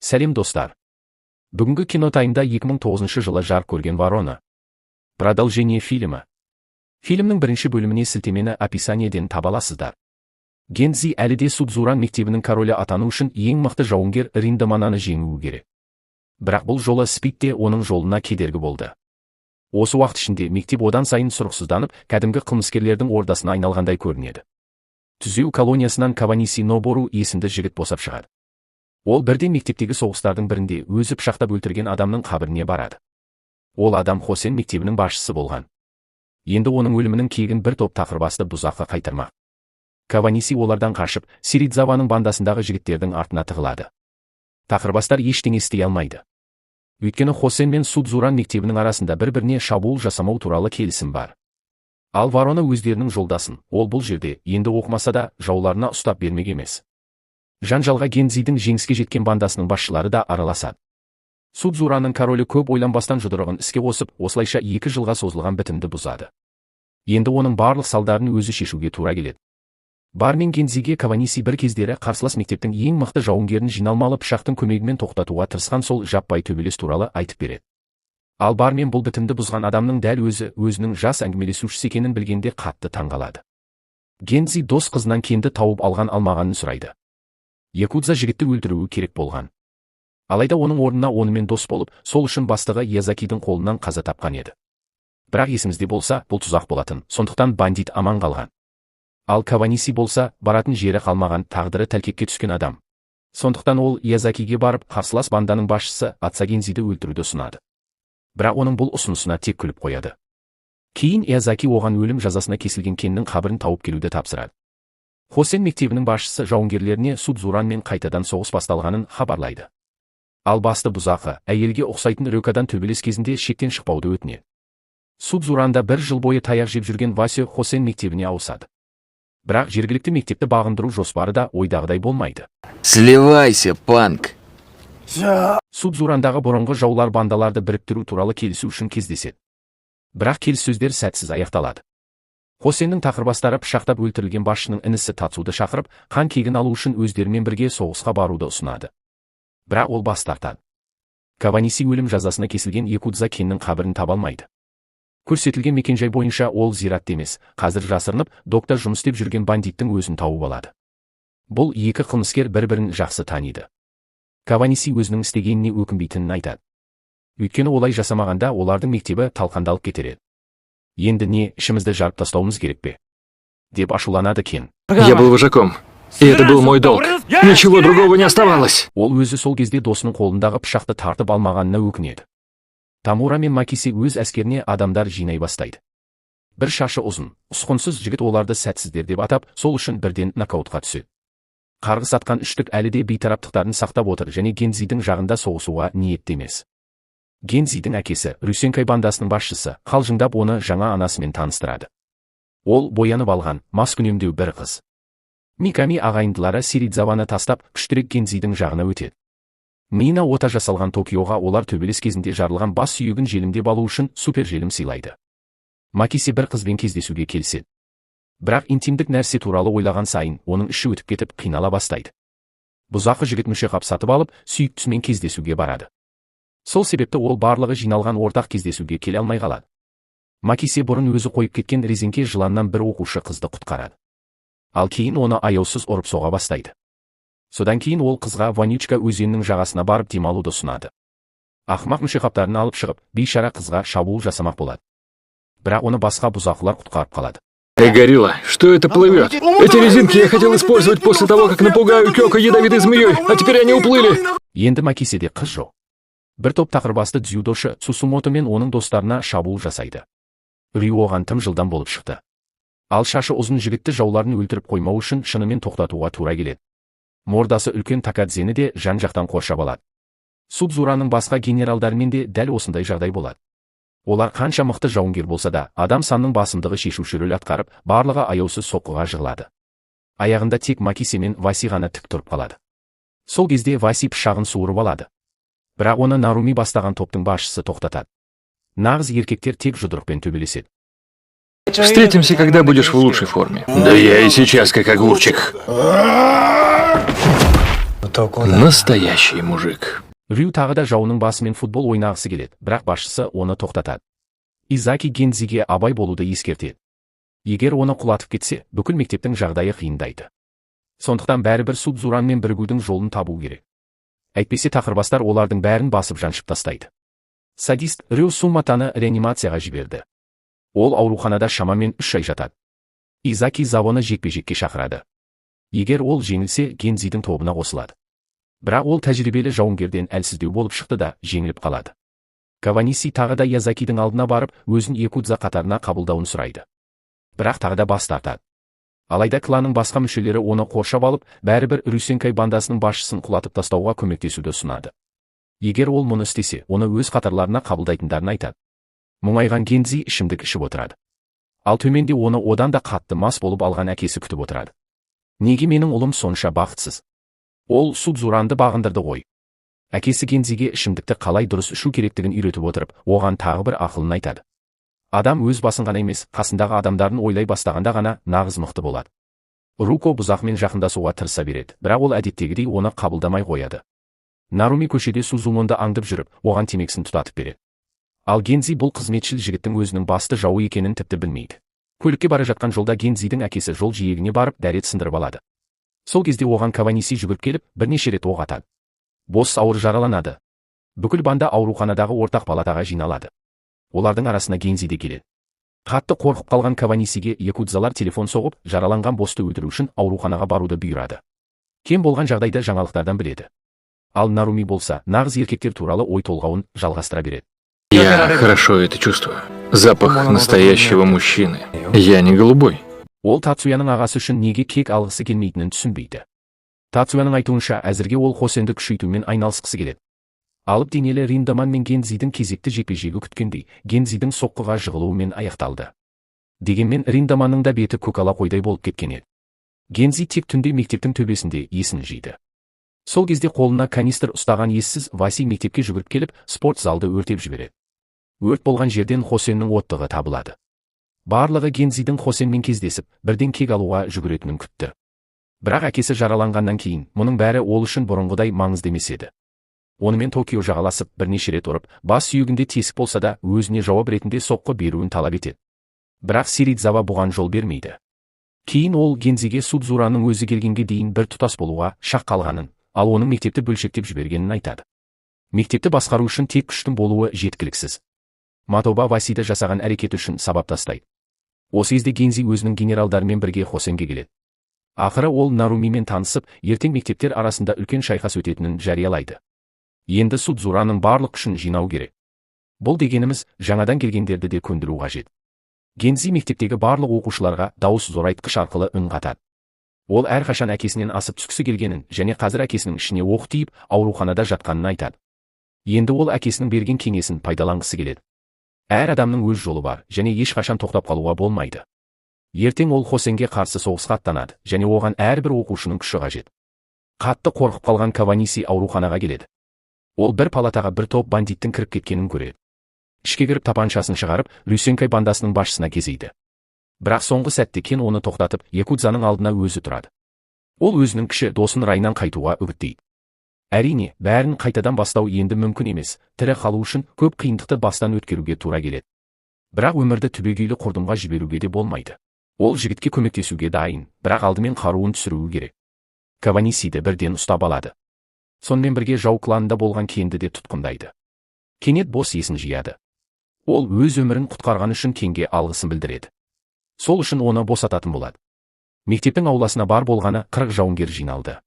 Сәлем достар. Бүгінгі кинотаймда 2009 жылы жарық көрген Ворона. Продолжение фильмі. Фильмнің бірінші бөліміне сілтемені описаниеден таба аласыздар. Гензи әлі де Судзуран мектебінің королі атану үшін ең мықты жауынгер Риндамананы жеңуі керек. Бірақ бұл жолы Спид те оның жолына кедергі болды. Осы уақыт ішінде мектеп одан сайын сұрықсызданып, кәдімгі қылмыскерлердің ордасына айналғандай көрінеді. Түзеу колониясынан Каваниси Нобору есімді жігіт босап шығады. Ол бірден мектептегі соғыстардың бірінде өзі пышақтап өлтірген адамның қабіріне барады. Ол адам Хосен мектебінің басшысы болған. Енді оның өлімінің кегін бір топ тақырбасты бұзаққа қайтармақ. Каваниси олардан қашып, Сиридзаваның бандасындағы жігіттердің артына тығылады. Тақырбастар ештеңе істей алмайды. Өйткені Хосен мен Судзуран мектебінің арасында бір-біріне шабуыл жасамау туралы келісім бар. Ал Ворона өздерінің жолдасын, ол бұл жерде енді оқымаса да жауларына ұстап бермек емес. Жанжалға Гензидің жеңіске жеткен бандасының басшылары да араласады. Судзуранның королі көп ойланбастан жұдырығын іске қосып, осылайша 2 жылға созылған бітімді бұзады. Енді оның барлық салдарын өзі шешуге тура келеді. Бармен Гензиге Каваниси бір кездері қарсылас мектептің ең мықты жауынгерін жиналмалы пышақтың көмегімен тоқтатуға тырысқан сол жаппай төбелес туралы айтып береді. Ал бармен бұл бітімді бұзған адамның дәл өзінің жас әңгімелесушісі екенін білгенде қатты таңғалады. Гензи дос қызынан кенді тауып алмағанын сұрайды. Якудза жігітті өлтіруі керек болған. Алайда оның орнына онымен дос болып, сол үшін бастығы Язакидің қолынан қаза тапқан еді. Бірақ есімізде болса, бұл тұзақ болатын, сондықтан бандит аман қалған. Ал Каваниси болса, баратын жері қалмаған, тағдыры тәлкекке түскен адам. Сондықтан ол Язакиге барып, қарсылас банданың басшысы Ацагензиді өлтіруді ұсынады. Бірақ оның бұл ұсынысына тек күліп қояды. Кейін Язаки оған өлім жазасына кесілген Кеннің қабірін тауып келуді тапсырады. Хосен мектебінің басшысы жауынгерлеріне Судзуранмен қайтадан соғыс басталғанын хабарлайды. Ал басты бұзақы әйелге ұқсайтын Рёкадан төбелес кезінде шектен шықпауды өтінеді. Судзуранда 1 жыл бойы таяқ жеп жүрген Васё Хосен мектебіне ауысады. Бірақ жергілікті мектепті бағындыру жоспары да ойдағыдай болмайды. Сливайся, панк! Судзурандағы бұрынғы жаулар бандаларды біріктіру туралы келісу үшін кездеседі. Бірақ келіссөздер сәтсіз аяқталады. Хосеннің тақырбастары пышақтап өлтірілген басшының інісі Тацуды шақырып, қан кегін алу үшін өздерімен бірге соғысқа баруды ұсынады. Бірақ ол бас тартады. Каваниси өлім жазасына кесілген Якудза Кеннің қабірін таба алмайды. Көрсетілген мекенжай бойынша ол зират емес, қазір жасырынып, докта жұмыс істеп жүрген бандиттің өзін тауып алады. Бұл екі қылмыскер бір-бірін жақсы таниды. Каваниси өзінің істегеніне өкінбейтінін айтады. Өйткені олай жасамағанда олардың мектебі талқандалып кетер еді. Енді не, ішімізді жарып тастауымыз керек пе? Деп ашуланады Кен. Я был вожаком, и это был мой долг. Ничего другого не оставалось. Ол өзі сол кезде досының қолындағы пышақты тартып алмағанына өкінеді. Тамура мен Макиси өз әскеріне адамдар жинай бастайды. Бір шашы ұзын, ұсқынсыз жігіт оларды сәтсіздер деп атап, сол үшін бірден нокаутқа түседі. Қарғыс атқан үштік әлі де бейтараптықтарын сақтап отыр және Гензидің жағында соғысуға ниетті емес. Гензидің әкесі, Рюсенкай бандасының басшысы, қалжыңдап оны жаңа анасымен таныстырады. Ол боянып алған, маскүнемдеу бір қыз. Миками ағайындылары Сиридзаваны тастап, күштірек Гензидің жағына өтеді. Миына ота жасалған Токиоға олар төбелес кезінде жарылған бас сүйегін желімдеп алу үшін супер желім сыйлайды. Макиси бір қызбен кездесуге келіседі. Бірақ интимдік нәрсе туралы ойлаған сайын, оның іші өтіп кетіп, қинала бастайды. Бұзақы жігіт мүшеқап сатып алып, сүйіктісімен кездесуге барады. Сол себепті ол барлығы жиналған ортақ кездесуге келе алмай қалады. Макиси бұрын өзі қойып кеткен резеңке жыланнан бір оқушы қызды құтқарады. Ал кейін оны аяусыз ұрып соға бастайды. Содан кейін ол қызға Вонючка өзенінің жағасына барып демалуды ұсынады. Ақымақ мүшеқаптарын алып шығып, бейшара қызға шабуыл жасамақ болады. Бірақ оны басқа бұзақылар құтқарып қалады. Горилла, что это плывет? Эти резинки я хотел использовать после того, как напугаю Кёка ядовитой змеей, а теперь они уплыли. Енді Макисиде қыз жоқ. Бір топ тақырбасты дзюдошы Сусумото мен оның достарына шабуыл жасайды. Рю оған тым жылдан болып шықты. Ал шашы ұзын жігітті жауларын өлтіріп қоймау үшін шынымен тоқтатуға тура келеді. Мордасы үлкен Такадзені де жан-жақтан қоршап алады. Судзураның басқа генералдарымен де дәл осындай жағдай болады. Олар қанша мықты жауынгер болса да, адам санның басымдығы шешуші рөл атқарып, барлығы аяусыз соққыға жығылады. Аяғында тек Макиси мен Васи ғана тік тұрып қалады. Сол кезде Васи пышағын суырып алады. Бірақ оны Наруми бастаған топтың басшысы тоқтатады. Нағыз еркектер тек жұдырықпен төбелеседі. Встретимся, когда будешь в лучшей форме. Да я и сейчас как огурчик. Настоящий мужик. Рю тағы да жауының басымен футбол ойнағысы келеді, бірақ басшысы оны тоқтатады. Изаки Гензиге абай болуды ескертеді. Егер оны құлатып кетсе, бүкіл мектептің жағдайы қиындайды. Сондықтан бәрібір Судзуранмен бірігудің жолын табу керек. Әйтпесе тақырбастар олардың бәрін басып жаншып тастайды. Садист Рю Суматаны реанимацияға жіберді. Ол ауруханада шамамен 3 ай жатады. Изаки Завоны жекпе-жекке шақырады. Егер ол жеңілсе, Гензидің тобына қосылады. Бірақ ол тәжірибелі жауынгерден әлсіздеу болып шықты да, жеңіліп қалады. Каваниси тағы да Язакидің алдына барып, өзін якудза қатарына қабылдауын сұрайды. Бірақ тағы да бас тартады. Алайда кланның басқа мүшелері оны қоршап алып, бәрібір Рюсенкай бандасының басшысын құлатып тастауға көмектесуді ұсынады. Егер ол мұны істесе, оны өз қатарларына қабылдайтындарын айтады. Мұңайған Гензи ішімдік ішіп отырады. Ал төменде оны одан да қатты мас болып алған әкесі күтіп отырады. Неге менің ұлым сонша бақытсыз? Ол Судзуранды бағындырды ғой. Әкесі Гензиге ішімдікті қалай дұрыс ішу керектігін үйретіп отырып, оған тағы бір ақылын айтады. Адам өз басын ғана емес, қасындағы адамдарын ойлай бастағанда ғана нағыз мықты болады. Руко бұзақмен жақындасуға тырыса береді, бірақ ол әдеттегідей оны қабылдамай қояды. Наруми көшеде Сузумонды аңдып жүріп, оған темекісін тұтатып береді. Ал Гензи бұл қызметшіл жігіттің өзінің басты жауы екенін тіпті білмейді. Көлікке бара жатқан жолда Гензидің әкесі жол жиегіне барып дәрет сындырып алады. Сол кезде оған Каваниси жүгіріп келіп, бірнеше рет оқ атады. Босс ауыр жараланады. Бүкіл банда ауруханадағы ортақ палатаға жиналады. Олардың арасына Гензи де келеді. Қатты қорқып қалған Каванисиге якудзалар телефон соғып, жараланған босты өлтіру үшін ауруханаға баруды бұйырады. Кем болған жағдайда жаңалықтардан біледі. Ал Наруми болса, нағыз еркектер туралы ой толғауын жалғастыра береді. Я хорошо это чувствую. Запах настоящего мужчины. Я не голубой. Ол Тацуяның ағасы үшін неге кек алғысы келмейтінін түсінбейді. Тацуяның айтуынша, әзірге ол Хосенді күшейтумен айналысқысы келеді. Алып денелі Риндаман мен Гензидің кезекті жекпе-жегі күткендей, Гензидің соққыға жығылуымен аяқталды. Дегенмен Риндаманның да беті көкала қойдай болып кеткен еді. Гензи тек түнде мектептің төбесінде есін жиды. Сол кезде қолына канистр ұстаған ессіз Васи мектепке жүгіріп келіп, спорт залды өртеп жібереді. Өрт болған жерден Хосеннің оттығы табылады. Барлығы Гензидің Хосенмен кездесіп, бірден кек алуға жүгіретінін күтті. Бірақ әкесі жараланғаннан кейін, мұның бәрі ол үшін бұрынғыдай маңызды емес еді. Онымен Токио жағаласып, бірнеше рет ұрып, бас сүйегінде тесік болса да, өзіне жауап ретінде соққы беруін талап етеді. Бірақ Сиридзава бұған жол бермейді. Кейін ол Гензиге Судзураның өзі келгенге дейін бір тұтас болуға шақ қалғанын, ал оның мектепті бөлшектеп жібергенін айтады. Мектепті басқару үшін тек күштің болуы жеткіліксіз. Матоба Васиді жасаған әрекет үшін сабап тастайды. Осы кезде Гензи өзінің генералдарымен бірге Хосенге келеді. Ақыры ол Нарумимен танысып, ертең мектептер арасында үлкен шайқас өтетінін жариялайды. Енді Судзураның барлық күшін жинау керек. Бұл дегеніміз, жаңадан келгендерді де көндіру қажет. Гензи мектептегі барлық оқушыларға дауыс зорайтқыш арқылы үн қатады. Ол әрқашан әкесінен асып түскісі келгенін және қазір әкесінің ішіне оқ тиіп, ауруханада жатқанын айтады. Енді ол әкесінің берген кеңесін пайдаланғысы келеді. Әр адамның өз жолы бар, және ешқашан тоқтап қалуға болмайды. Ертең ол Хосенге қарсы соғысқа аттанады, және оған әрбір оқушының күші қажет. Қатты қорқып қалған Каваниси ауруханаға келеді. Ол бір палатаға бір топ бандиттің кіріп кеткенін көреді. Ішке кіріп тапаншасын шығарып, Рюсенкай бандасының басшысына кезейді. Бірақ соңғы сәтте Кен оны тоқтатып, якудзаның алдына өзі тұрады. Ол өзінің кіші досын райынан қайтуға үгіттейді. Әрине, бәрін қайтадан бастау енді мүмкін емес, тірі қалу үшін көп қиындықты бастан өткеруге тура келеді. Бірақ өмірді түбегейлі құрдымға жіберуге де болмайды. Ол жігітке көмектесуге дайын, бірақ алдымен қаруын түсіруі керек. Каванисиді бірден ұстап алады. Сонымен бірге жау кланында болған Кенді де тұтқындайды. Кенет босс есін жияды. Ол өз өмірін құтқарған үшін Кенге алғысын білдіреді. Сол үшін оны босататын болады. Мектептің ауласына бар болғаны 40 жауынгер жиналды.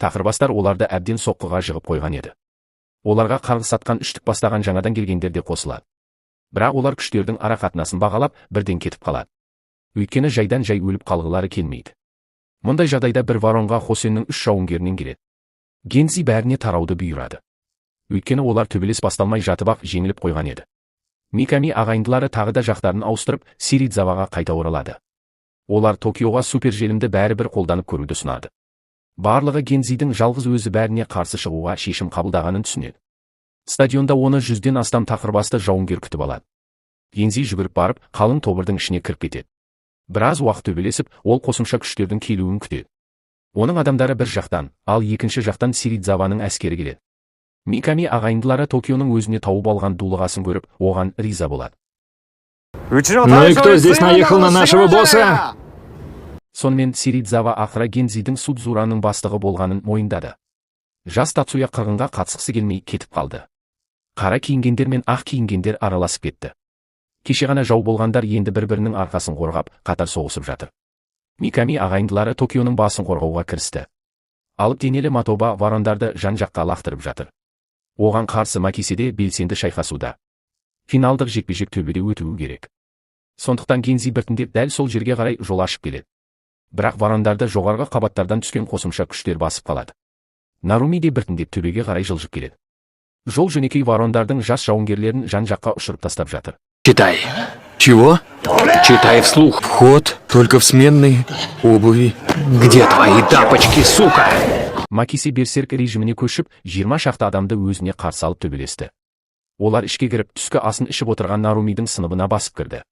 Тақырбастар оларды әбден соққыға жығып қойған еді. Оларға қарғыс атқан үштік бастаған жаңадан келгендер де қосылады. Бірақ олар күштердің ара қатынасын бағалап, бірден кетіп қалады. Өйткені жайдан жай өліп қалғылары келмейді. Мұндай жағдайда бір варонға Хосеннің 3 жауынгерінен келеді. Гензи бәріне тарауды бұйырады. Өйткені олар төбелес басталмай жатып-ақ жеңіліп қойған еді. Миками ағайындылары тағы да жақтарын ауыстырып, Сиридзаваға қайта оралады. Олар Токиоға супержелімді бәрібір қолданып көруді сұнады. Барлығы Гензидің жалғыз өзі бәріне қарсы шығуға шешім қабылдағанын түсінеді. Стадионда оны 100-ден астам тақырбасты жауынгер күтіп алады. Гензи жүгіріп барып, қалың тобырдың ішіне кіріп кетеді. Біраз уақыт төбелесіп, ол қосымша күштердің келуін күтеді. Оның адамдары бір жақтан, ал екінші жақтан Сиридзаваның әскері келеді. Миками ағайындылары Токионың өзіне тауып алған дулығасын көріп, оған риза болады. Ну и кто здесь наехал на нашего босса? Сонымен Сиридзава ақыра Гензидің Судзураның бастығы болғанын мойындады. Жас Тацуя қырғынға қатысқысы келмей кетіп қалды. Қара киінгендер мен ақ киінгендер араласып кетті. Кеше ғана жау болғандар енді бір-бірінің арқасын қорғап, қатар соғысып жатыр. Миками ағайындылары Токионың басын қорғауға кірісті. Алып денелі Матоба варондарды жан-жаққа лақтырып жатыр. Оған қарсы Макисе де белсенді шайқасуда. Финалдық жекпе-жек төбеде өтуі керек. Сондықтан Гензи біртіндеп дәл сол жерге қарай жол ашып келеді. Бірақ варондарды жоғарғы қабаттардан түскен қосымша күштер басып қалады. Наруми де біртіндеп төбеге қарай жылжып келеді. Жол жөнекей варондардың жас жауынгерлерін жан-жаққа ұшырып тастап жатыр. Читай. Чего? Читай вслух. Вход только в сменной обуви. Где твои тапочки, сука? Макисе берсерк режиміне көшіп, 20 шақты адамды өзіне қарсы алып төбелесті. Олар ішке кіріп, түскі асын ішіп отырған Нарумидің сыныбына басып кірді.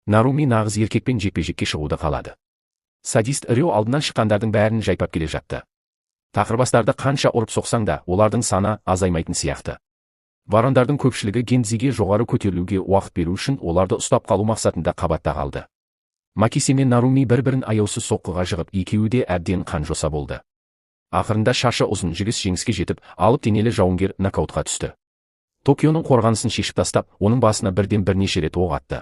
Наруми нағыз еркекпен жекпе-жекке шығуды қалады. Садист Рё алдынан шыққандардың бәрін жайпап келе жатты. Тақырбастарды қанша ұрып соқсаң да, олардың саны азаймайтын сияқты. Варондардың көпшілігі Гензиге жоғары көтерілуге уақыт беру үшін оларды ұстап қалу мақсатында қабатта қалды. Макисе мен Наруми бір-бірін аяусыз соққыға жығып, екеуі де әбден қан-жоса болды. Ақырында шашы ұзын жігіт жеңіске жетіп, алып денелі жауынгер нокаутқа түсті. Токионың қорғанысын шешіп тастап, оның басына бірден бірнеше рет оқ атты.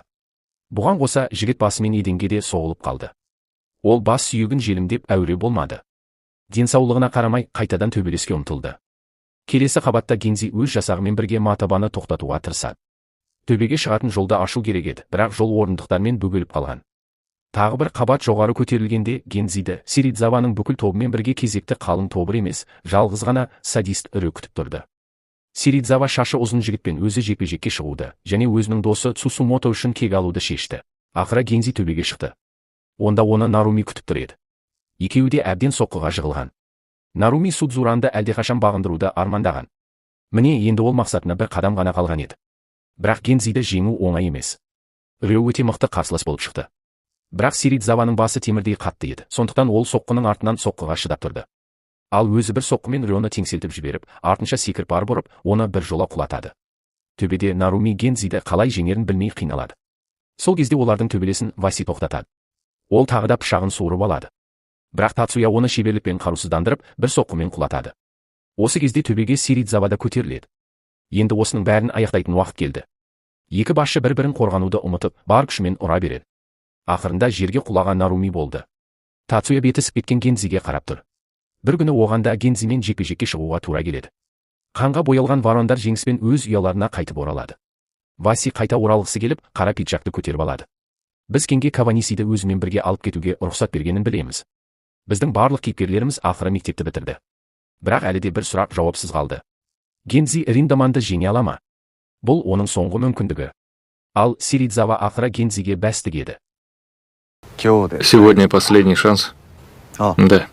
Бұған қоса жігіт басымен еденге де соғылып қалды. Ол бас сүйегін желімдеп әуре болмады. Денсаулығына қарамай қайтадан төбелеске ұмтылды. Келесі қабатта Гензи өз жасағымен бірге Матабаны тоқтатуға тырысады. Төбеге шығатын жолда ашу керек еді, бірақ жол орындықтармен бөгеліп қалған. Тағы бір қабат жоғары көтерілгенде Гензиді Сиридзаваның бүкіл тобымен бірге кезекті қалың тобыр емес, жалғыз ғана садист Рё күтіп тұрды. Сиридзава шашы ұзын жігітпен өзі жекпе-жекке шығуды және өзінің досы Цусумото үшін кек алуды шешті. Ақыра Гензи төбеге шықты. Онда оны Наруми күтіп тұр еді. Екеуі де әбден соққыға жығылған. Наруми Судзуранды әлдеқашан бағындыруды армандаған. Міне енді ол мақсатына бір қадам ғана қалған еді. Бірақ Гензиді жеңу оңай емес. Рё өте мықты қарсылас болып шықты. Бірақ Сиридзаваның басы темірдей қатты еді, сондықтан ол соққының артынан соққыға шыдап тұрды. Ал өзі бір соққымен Рёны теңселтіп жіберіп, артынша секіріп барып ұрып, оны бір жола құлатады. Төбеде Наруми Гензиді қалай жеңерін білмей қиналады. Сол кезде олардың төбелесін Васи тоқтатады. Ол тағы да пышағын суырып алады. Бірақ Тацуя оны шеберлікпен қарусыздандырып, бір соққымен құлатады. Осы кезде төбеге Сиридзава да көтеріледі. Енді осының бәрін аяқтайтын уақыт келді. Екі басшы бір-бірін қорғануды ұмытып, бар күшімен ұра береді. Ақырында жерге құлаған Наруми болды. Тацуя бетісіп кеткен Гензиге қарап тұр. Бір күні оған да Гензимен жекпе-жекке шығуға тура келеді. Қанға боялған варондар жеңіспен өз ұяларына қайтып оралады. Васи қайта оралғысы келіп, қара пиджакты көтеріп алады. Біз Кенге Каванисиді өзімен бірге алып кетуге рұқсат бергенін білеміз. Біздің барлық кейіпкерлеріміз ақыры мектепті бітірді. Бірақ әлі де бір сұрақ жауапсыз қалды. Гензи Риндаманды жеңе ала ма? Бұл оның соңғы мүмкіндігі. Ал Сиридзава ақыра Гензиге бәстік еді. Сегодня последний шанс. Да.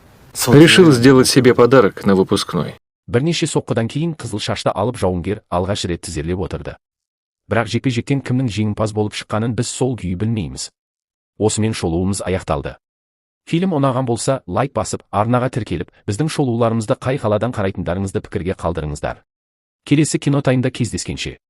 Решил сделать себе подарок на выпускной. Бірнеше соққыдан кейін қызыл шашты алып жауынгер алғаш рет тізерлеп отырды. Бірақ жекпе-жектен кімнің жеңімпаз болып шыққанын біз сол күйі білмейміз. Осымен шолуымыз аяқталды. Фильм ұнаған болса, лайк басып, арнаға тіркеліп, біздің шолуларымызды қай қаладан қарайтындарыңызды пікірге қалдырыңыздар. Келесі кинотаймда кездескенше.